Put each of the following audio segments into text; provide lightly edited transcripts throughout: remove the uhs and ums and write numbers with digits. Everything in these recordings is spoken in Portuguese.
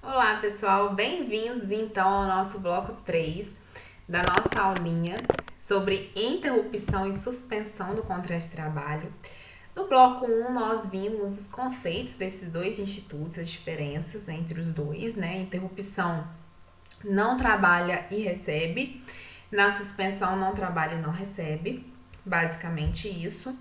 Olá pessoal, bem-vindos então ao nosso bloco 3 da nossa aulinha sobre interrupção e suspensão do contrato de trabalho. No bloco 1 nós vimos os conceitos desses dois institutos, as diferenças entre os dois, né? Interrupção não trabalha e recebe, na suspensão não trabalha e não recebe, basicamente isso.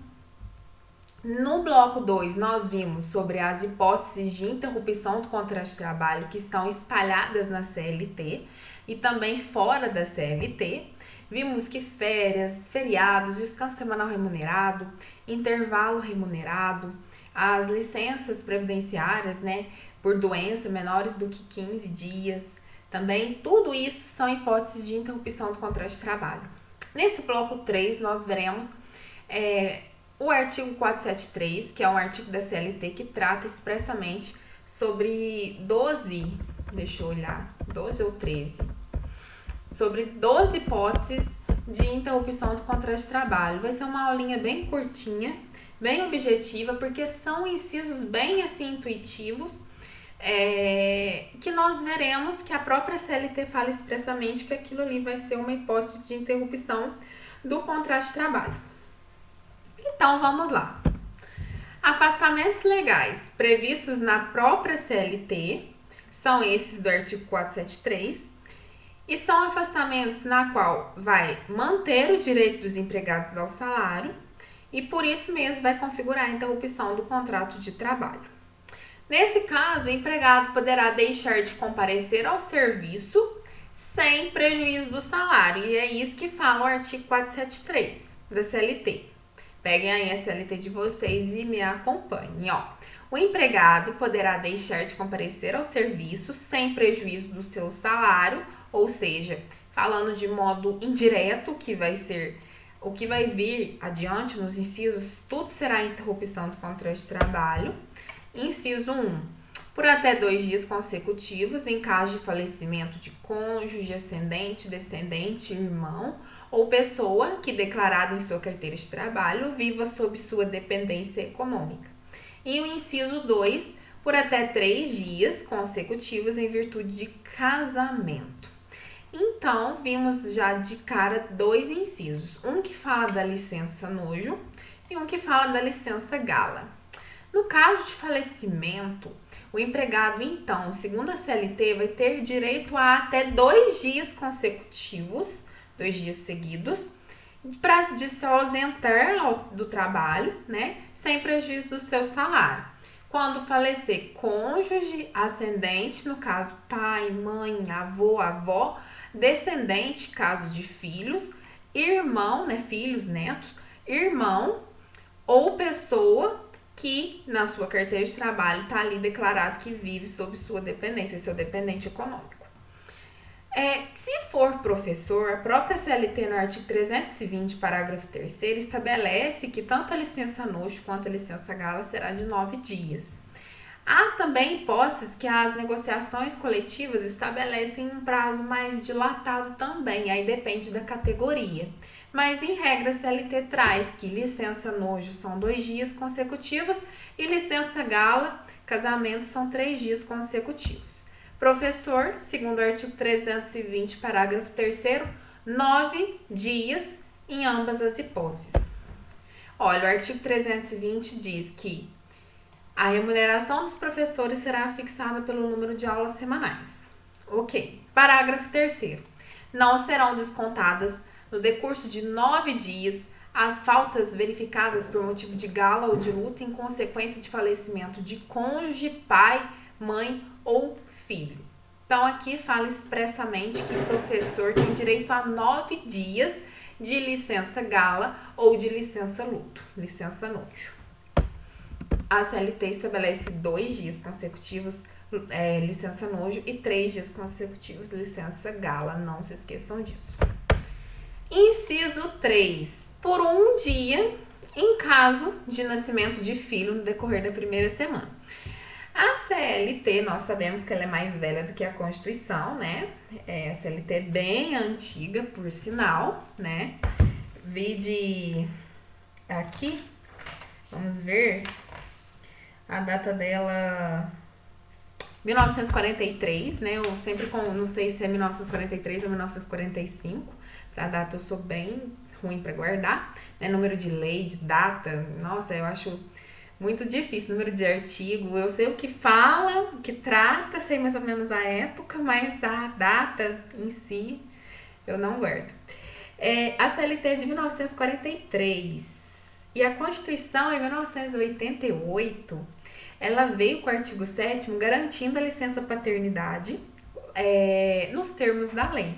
No bloco 2, nós vimos sobre as hipóteses de interrupção do contrato de trabalho que estão espalhadas na CLT e também fora da CLT. Vimos que férias, feriados, descanso semanal remunerado, intervalo remunerado, as licenças previdenciárias, né, por doença menores do que 15 dias, também tudo isso são hipóteses de interrupção do contrato de trabalho. Nesse bloco 3, nós veremos o artigo 473, que é um artigo da CLT que trata expressamente sobre 12, deixa eu olhar, 12 ou 13, sobre 12 hipóteses de interrupção do contrato de trabalho. Vai ser uma aulinha bem curtinha, bem objetiva, porque são incisos bem assim intuitivos, que nós veremos que a própria CLT fala expressamente que aquilo ali vai ser uma hipótese de interrupção do contrato de trabalho. Então, vamos lá. Afastamentos legais previstos na própria CLT são esses do artigo 473 e são afastamentos na qual vai manter o direito dos empregados ao salário e por isso mesmo vai configurar a interrupção do contrato de trabalho. Nesse caso, o empregado poderá deixar de comparecer ao serviço sem prejuízo do salário, e é isso que fala o artigo 473 da CLT. Peguem aí a CLT de vocês e me acompanhem, ó. O empregado poderá deixar de comparecer ao serviço sem prejuízo do seu salário, ou seja, falando de modo indireto, que vai ser o que vai vir adiante nos incisos, tudo será interrupção do contrato de trabalho. Inciso 1. Por até 2 dias consecutivos, em caso de falecimento de cônjuge, ascendente, descendente, irmão ou pessoa que, declarada em sua carteira de trabalho, viva sob sua dependência econômica. E o inciso 2, por até 3 dias consecutivos em virtude de casamento. Então, vimos já de cara 2 incisos. Um que fala da licença nojo e um que fala da licença gala. No caso de falecimento, o empregado, então, segundo a CLT, vai ter direito a até 2 dias consecutivos, 2 dias seguidos, de se ausentar do trabalho, né, sem prejuízo do seu salário. Quando falecer cônjuge, ascendente, no caso pai, mãe, avô, avó, descendente, caso de filhos, irmão, né, filhos, netos, irmão ou pessoa que na sua carteira de trabalho está ali declarado que vive sob sua dependência, seu dependente econômico. Se for professor, a própria CLT no artigo 320, parágrafo 3º, estabelece que tanto a licença nojo quanto a licença gala será de 9 dias. Há também hipóteses que as negociações coletivas estabelecem um prazo mais dilatado também, aí depende da categoria. Mas, em regra, a CLT traz que licença nojo são 2 dias consecutivos e licença gala, casamento, são 3 dias consecutivos. Professor, segundo o artigo 320, parágrafo 3º, 9 dias em ambas as hipóteses. Olha, o artigo 320 diz que a remuneração dos professores será fixada pelo número de aulas semanais. Ok. Parágrafo 3º. Não serão descontadas no decurso de 9 dias as faltas verificadas por motivo de gala ou de luto em consequência de falecimento de cônjuge, pai, mãe ou filho. Então, aqui fala expressamente que o professor tem direito a 9 dias de licença gala ou de licença luto, licença nojo. A CLT estabelece 2 dias consecutivos licença nojo e 3 dias consecutivos licença gala, não se esqueçam disso. Inciso 3. Por 1 dia em caso de nascimento de filho no decorrer da primeira semana. A CLT, nós sabemos que ela é mais velha do que a Constituição, né? A CLT é bem antiga, por sinal, né? Vide aqui, vamos ver a data dela 1943, né? Eu sempre não sei se é 1943 ou 1945. Pra data eu sou bem ruim para guardar, né? Número de lei, de data, nossa, eu acho muito difícil. Número de artigo, eu sei o que fala, o que trata, sei mais ou menos a época, mas a data em si eu não guardo. A CLT é de 1943 e a Constituição, em 1988, ela veio com o artigo 7º garantindo a licença paternidade nos termos da lei.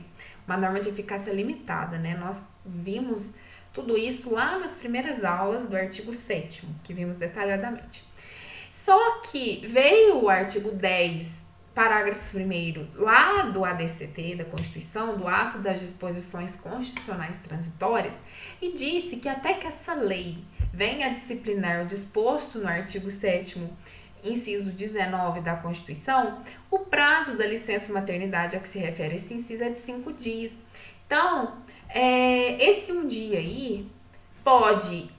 Uma norma de eficácia limitada, né? Nós vimos tudo isso lá nas primeiras aulas do artigo 7º, que vimos detalhadamente. Só que veio o artigo 10, parágrafo 1º, lá do ADCT, da Constituição, do Ato das Disposições Constitucionais Transitórias, e disse que até que essa lei venha a disciplinar o disposto no artigo 7º, inciso 19 da Constituição, o prazo da licença maternidade a que se refere esse inciso é de 5 dias. Então, esse um dia aí pode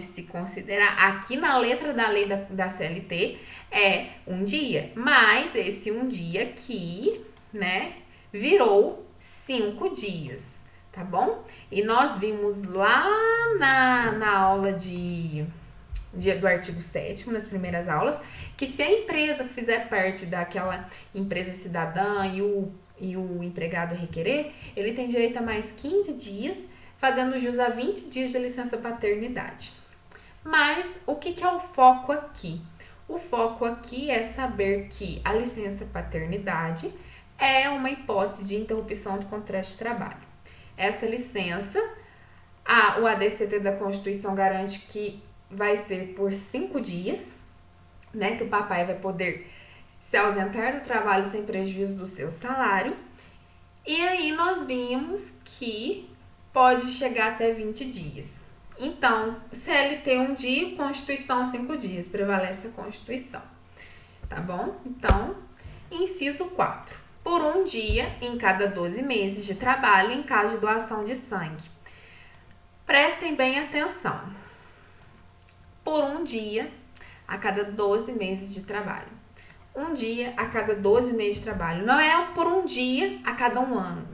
se considerar, aqui na letra da lei da CLT, é um dia, mas esse um dia aqui, né, virou 5 dias, tá bom? E nós vimos lá na aula do artigo 7º, nas primeiras aulas, que se a empresa fizer parte daquela empresa cidadã e o empregado requerer, ele tem direito a mais 15 dias, fazendo jus a 20 dias de licença paternidade. Mas o que é o foco aqui? O foco aqui é saber que a licença paternidade é uma hipótese de interrupção do contrato de trabalho. Essa licença, o ADCT da Constituição garante que vai ser por 5 dias, né, que o papai vai poder se ausentar do trabalho sem prejuízo do seu salário. E aí nós vimos que pode chegar até 20 dias. Então, CLT 1 dia, Constituição 5 dias, prevalece a Constituição. Tá bom? Então, inciso 4. Por um dia em cada 12 meses de trabalho em caso de doação de sangue. Prestem bem atenção. Por um dia a cada 12 meses de trabalho. Um dia a cada 12 meses de trabalho. Não é por um dia a cada um ano.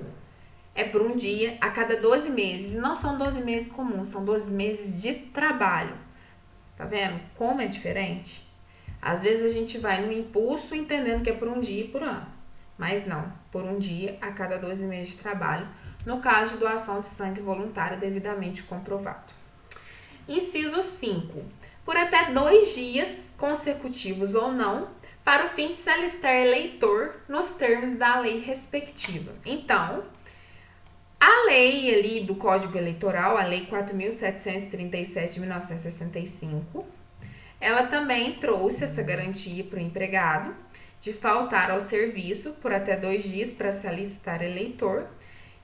É por um dia a cada 12 meses. E não são 12 meses comuns, são 12 meses de trabalho. Tá vendo como é diferente? Às vezes a gente vai no impulso entendendo que é por um dia e por ano. Mas não, por um dia a cada 12 meses de trabalho, no caso de doação de sangue voluntária devidamente comprovado. Inciso 5. Por até 2 dias consecutivos ou não, para o fim de se alistar eleitor nos termos da lei respectiva. Então, a lei ali do Código Eleitoral, a Lei 4.737 de 1965, ela também trouxe essa garantia para o empregado de faltar ao serviço por até 2 dias para se alistar eleitor,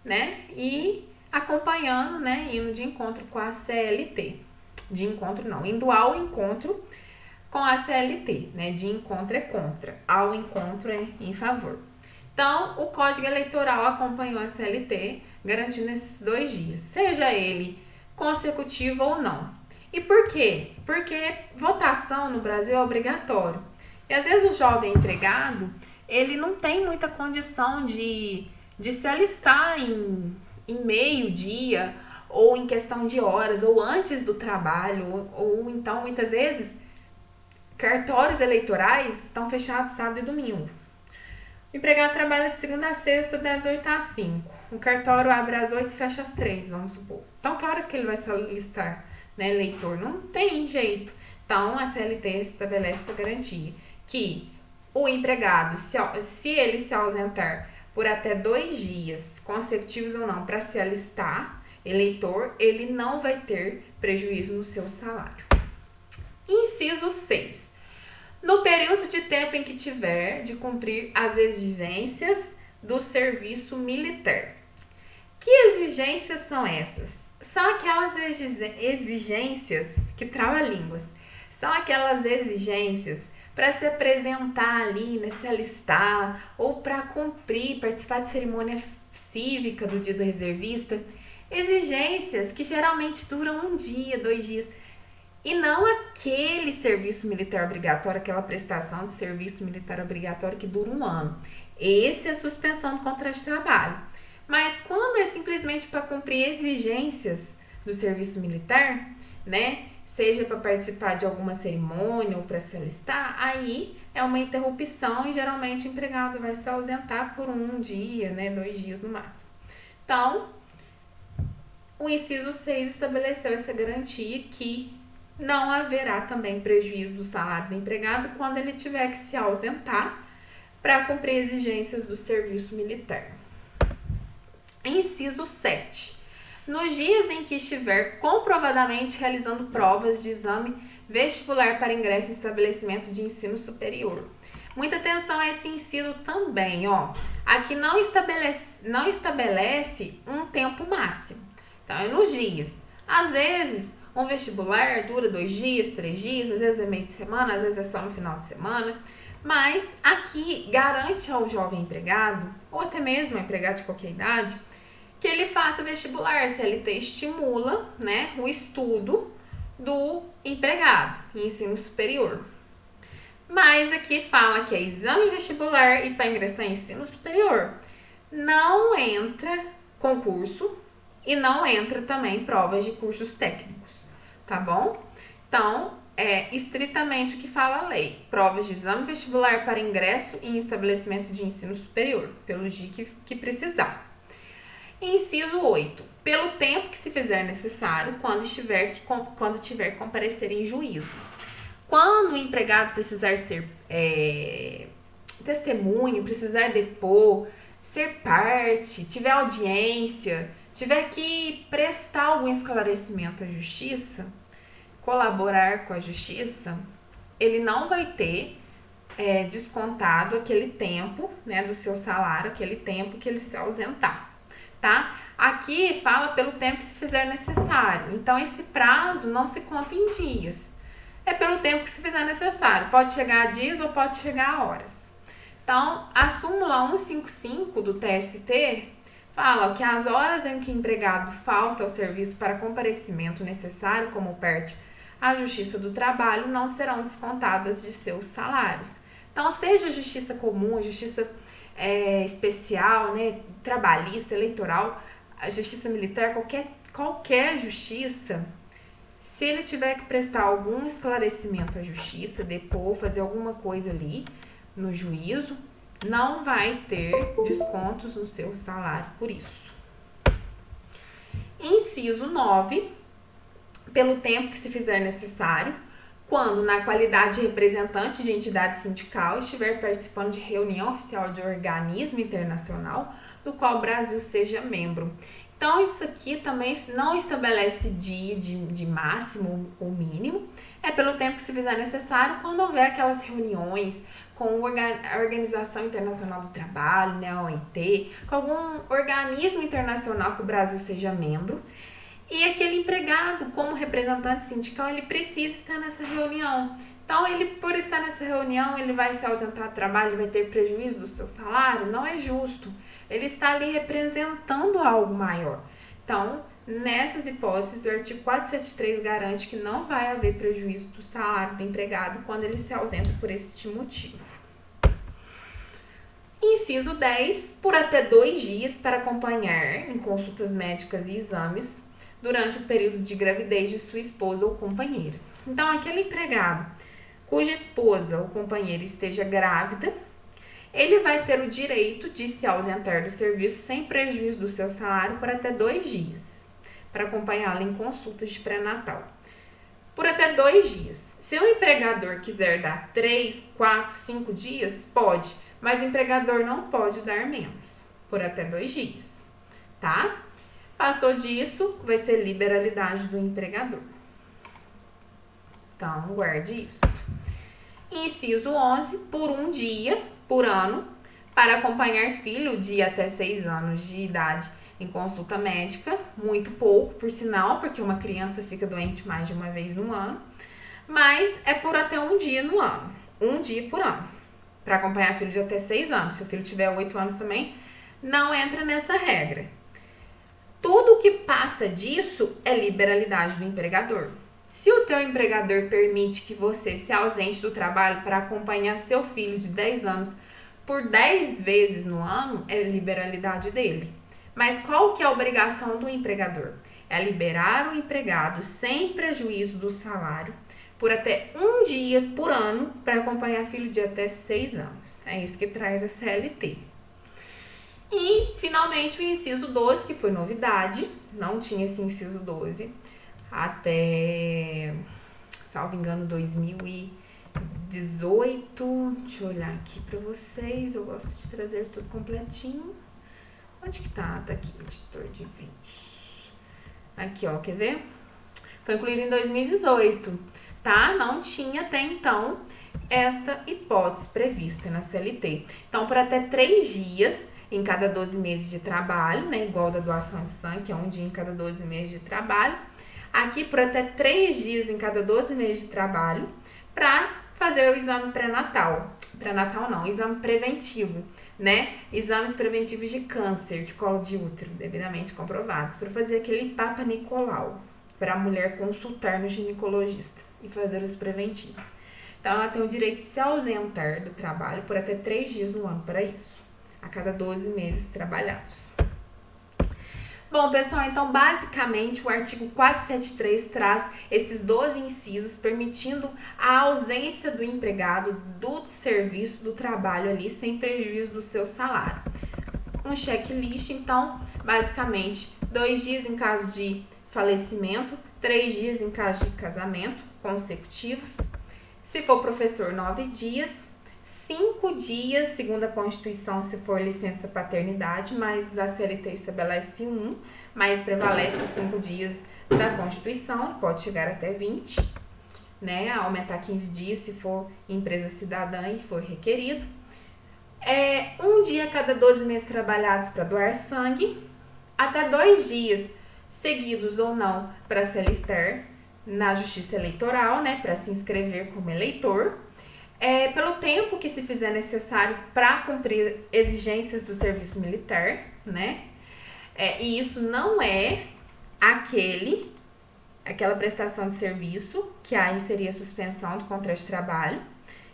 né? E acompanhando, né? Indo de encontro com a CLT. De encontro não, indo ao encontro com a CLT, né? De encontro é contra, ao encontro é em favor. Então, o Código Eleitoral acompanhou a CLT, garantindo esses 2 dias, seja ele consecutivo ou não. E por quê? Porque votação no Brasil é obrigatório. E às vezes o jovem empregado, ele não tem muita condição de se alistar em meio-dia, ou em questão de horas, ou antes do trabalho, ou então, muitas vezes, cartórios eleitorais estão fechados sábado e domingo. O empregado trabalha de segunda a sexta, das 8 às 5. O cartório abre às 8 e fecha às 3, vamos supor. Então, que horas que ele vai se alistar, né, eleitor? Não tem jeito. Então, a CLT estabelece essa garantia, que o empregado, se ele se ausentar por até 2 dias consecutivos ou não para se alistar eleitor, ele não vai ter prejuízo no seu salário. Inciso 6. No período de tempo em que tiver de cumprir as exigências do serviço militar. Que exigências são essas? São aquelas exigências que trava-línguas. São aquelas exigências para se apresentar ali, né, se alistar, ou para cumprir, participar de cerimônia cívica do dia do reservista. Exigências que geralmente duram 1 dia, 2 dias. e não aquele serviço militar obrigatório, aquela prestação de serviço militar obrigatório que dura 1 ano. Esse é a suspensão do contrato de trabalho. Mas quando é simplesmente para cumprir exigências do serviço militar, né, seja para participar de alguma cerimônia ou para se alistar, aí é uma interrupção e geralmente o empregado vai se ausentar por 1 dia, né, 2 dias no máximo. Então, o inciso 6 estabeleceu essa garantia que não haverá também prejuízo do salário do empregado quando ele tiver que se ausentar para cumprir exigências do serviço militar. Inciso 7. Nos dias em que estiver comprovadamente realizando provas de exame vestibular para ingresso em estabelecimento de ensino superior. Muita atenção a esse inciso também, ó. Aqui não estabelece um tempo máximo. Então, é nos dias. Às vezes, um vestibular dura 2 dias, 3 dias, às vezes é meio de semana, às vezes é só no final de semana. Mas aqui garante ao jovem empregado, ou até mesmo ao empregado de qualquer idade, que ele faça vestibular. A CLT estimula, né, o estudo do empregado em ensino superior. Mas aqui fala que é exame vestibular e para ingressar em ensino superior não entra concurso e não entra também provas de cursos técnicos, tá bom? Então, é estritamente o que fala a lei. Provas de exame vestibular para ingresso em estabelecimento de ensino superior, pelo dia que precisar. Inciso 8. Pelo tempo que se fizer necessário quando tiver que comparecer em juízo. Quando o empregado precisar ser testemunho, precisar depor, ser parte, tiver audiência, tiver que prestar algum esclarecimento à justiça, colaborar com a justiça, ele não vai ter descontado aquele tempo, né, do seu salário, aquele tempo que ele se ausentar, tá? Aqui fala pelo tempo que se fizer necessário. Então, esse prazo não se conta em dias. É pelo tempo que se fizer necessário. Pode chegar a dias ou pode chegar a horas. Então, a súmula 155 do TST fala que as horas em que o empregado falta ao serviço para comparecimento necessário como parte à Justiça do Trabalho não serão descontadas de seus salários. Então, seja a justiça comum, a justiça especial, né, trabalhista, eleitoral, a justiça militar, qualquer justiça, se ele tiver que prestar algum esclarecimento à justiça, depor, fazer alguma coisa ali no juízo, não vai ter descontos no seu salário por isso. Inciso 9. Pelo tempo que se fizer necessário, quando, na qualidade de representante de entidade sindical, estiver participando de reunião oficial de organismo internacional do qual o Brasil seja membro. Então, isso aqui também não estabelece dia de máximo ou mínimo, é pelo tempo que se fizer necessário quando houver aquelas reuniões com a Organização Internacional do Trabalho, né, a OIT, com algum organismo internacional que o Brasil seja membro. E aquele empregado, como representante sindical, ele precisa estar nessa reunião. Então, ele, por estar nessa reunião, ele vai se ausentar do trabalho, ele vai ter prejuízo do seu salário? Não é justo. Ele está ali representando algo maior. Então, nessas hipóteses, o artigo 473 garante que não vai haver prejuízo do salário do empregado quando ele se ausenta por este motivo. Inciso 10. Por até 2 dias para acompanhar em consultas médicas e exames durante o período de gravidez de sua esposa ou companheira. Então, aquele empregado cuja esposa ou companheira esteja grávida, ele vai ter o direito de se ausentar do serviço sem prejuízo do seu salário por até 2 dias, para acompanhá-la em consultas de pré-natal. Por até 2 dias. Se o empregador quiser dar 3, 4, 5 dias, pode, mas o empregador não pode dar menos, por até 2 dias, tá? Passou disso, vai ser liberalidade do empregador. Então, guarde isso. Inciso 11, por 1 dia por ano, para acompanhar filho de até 6 anos de idade em consulta médica, muito pouco, por sinal, porque uma criança fica doente mais de uma vez no ano, mas é por até 1 dia no ano, 1 dia por ano, para acompanhar filho de até 6 anos. Se o filho tiver 8 anos também, não entra nessa regra. Tudo que passa disso é liberalidade do empregador. Se o teu empregador permite que você se ausente do trabalho para acompanhar seu filho de 10 anos por 10 vezes no ano, é liberalidade dele. Mas qual que é a obrigação do empregador? É liberar o empregado sem prejuízo do salário por até um dia por ano para acompanhar filho de até 6 anos. É isso que traz a CLT. E, finalmente, o inciso 12, que foi novidade, não tinha esse inciso 12 até, salvo engano, 2018. Deixa eu olhar aqui pra vocês, eu gosto de trazer tudo completinho. Onde que tá? Tá aqui, editor de vídeos. Aqui, ó, quer ver? Foi incluído em 2018, tá? Não tinha até então esta hipótese prevista na CLT. Então, por até 3 dias em cada 12 meses de trabalho, né? Igual da doação de sangue, que é um dia em cada 12 meses de trabalho. Aqui, por até 3 dias em cada 12 meses de trabalho, para fazer o exame pré-natal. Pré-natal não, exame preventivo, né? Exames preventivos de câncer de colo de útero, devidamente comprovados, para fazer aquele Papa Nicolau, para a mulher consultar no ginecologista e fazer os preventivos. Então, ela tem o direito de se ausentar do trabalho por até 3 dias no ano para isso, a cada 12 meses trabalhados. Bom, pessoal, então basicamente o artigo 473 traz esses 12 incisos permitindo a ausência do empregado do serviço, do trabalho ali, sem prejuízo do seu salário. Um checklist, então, basicamente, 2 dias em caso de falecimento, 3 dias em caso de casamento consecutivos. Se for professor, 9 dias. 5 dias, segundo a Constituição, se for licença paternidade, mas a CLT estabelece 1, mas prevalece os 5 dias da Constituição, pode chegar até 20, né? Aumentar 15 dias se for empresa cidadã e for requerido. 1 dia a cada 12 meses trabalhados para doar sangue, até 2 dias seguidos ou não para se alistar na Justiça Eleitoral, né? Para se inscrever como eleitor. Pelo tempo que se fizer necessário para cumprir exigências do serviço militar, né? E isso não é aquela prestação de serviço, que aí seria suspensão do contrato de trabalho,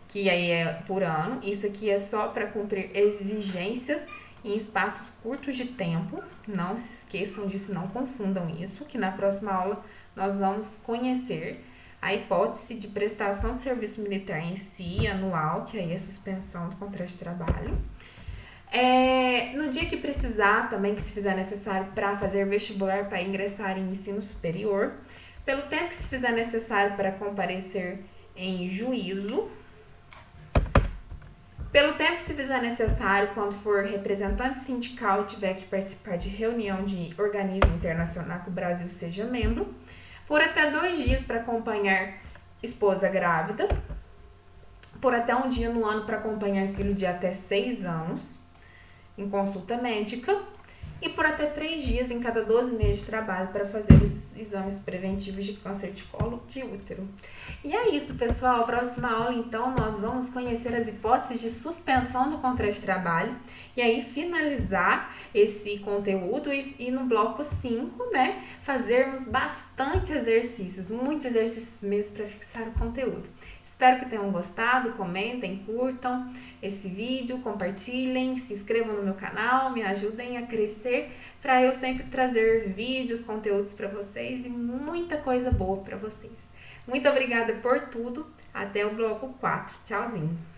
que aí é por ano. Isso aqui é só para cumprir exigências em espaços curtos de tempo. Não se esqueçam disso, não confundam isso, que na próxima aula nós vamos conhecer a hipótese de prestação de serviço militar em si, anual, que aí é suspensão do contrato de trabalho. No dia que precisar, também que se fizer necessário para fazer vestibular para ingressar em ensino superior, pelo tempo que se fizer necessário para comparecer em juízo, pelo tempo que se fizer necessário quando for representante sindical e tiver que participar de reunião de organismo internacional que o Brasil seja membro, por até 2 dias para acompanhar esposa grávida, por até 1 dia no ano para acompanhar filho de até 6 anos em consulta médica e por até 3 dias em cada 12 meses de trabalho para fazer os exames preventivos de câncer de colo de útero. E é isso, pessoal. Próxima aula, então, nós vamos conhecer as hipóteses de suspensão do contrato de trabalho e aí finalizar esse conteúdo e no bloco 5, né, fazermos bastante exercícios, muitos exercícios mesmo para fixar o conteúdo. Espero que tenham gostado, comentem, curtam esse vídeo, compartilhem, se inscrevam no meu canal, me ajudem a crescer para eu sempre trazer vídeos, conteúdos para vocês e muita coisa boa para vocês. Muito obrigada por tudo, até o bloco 4. Tchauzinho!